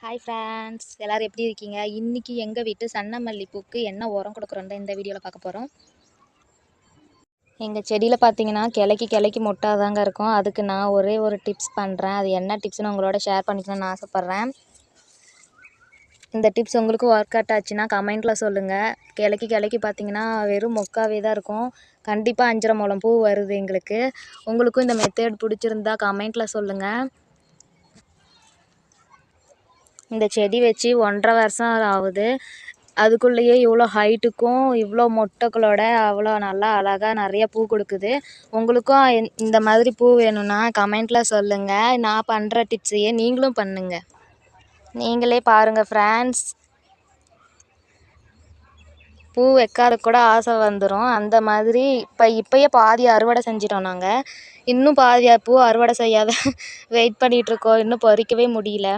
Hi friends, எல்லோரும் எப்படி இருக்கீங்க? இன்றைக்கி எங்கள் வீட்டு சன்னமல்லி பூக்கு என்ன உரம் கொடுக்குறோன்னு தான் இந்த வீடியோவில் பார்க்க போகிறோம். எங்கள் செடியில் பார்த்தீங்கன்னா கிளைக்கு மொட்டாக தாங்க இருக்கும். அதுக்கு நான் ஒரே ஒரு டிப்ஸ் பண்ணுறேன். அது என்ன டிப்ஸ்னு உங்களோட ஷேர் பண்ணிக்கணும்னு ஆசைப்பட்றேன். இந்த டிப்ஸ் உங்களுக்கு ஒர்க் அவுட் ஆச்சுன்னா கமெண்ட்டில் சொல்லுங்கள். கிளைக்கு பார்த்தீங்கன்னா வெறும் மொக்காவே தான் இருக்கும். கண்டிப்பாக 5.5 முழம் பூ வருது எங்களுக்கு. உங்களுக்கும் இந்த மெத்தட் பிடிச்சிருந்தா கமெண்ட்டில் சொல்லுங்கள். இந்த செடி வச்சு 1.5 வருஷம் ஆகுது. அதுக்குள்ளேயே இவ்வளோ ஹைட்டுக்கும் இவ்வளோ மொட்டைகளோட அவ்வளோ நல்லா அழகாக நிறைய பூ கொடுக்குது. உங்களுக்கும் இந்த மாதிரி பூ வேணும்னா கமெண்ட்டில் சொல்லுங்கள். நான் பண்ணுற டிப்ஸையே நீங்களும் பண்ணுங்கள். நீங்களே பாருங்கள் ஃப்ரெண்ட்ஸ், பூ வைக்காத கூட ஆசை வந்துடும். அந்த மாதிரி இப்போயே பாதி அறுவடை செஞ்சிட்டோம் நாங்கள். இன்னும் பாதி பூ அறுவடை செய்யாத வெயிட் பண்ணிகிட்ருக்கோம். இன்னும் பறிக்கவே முடியல.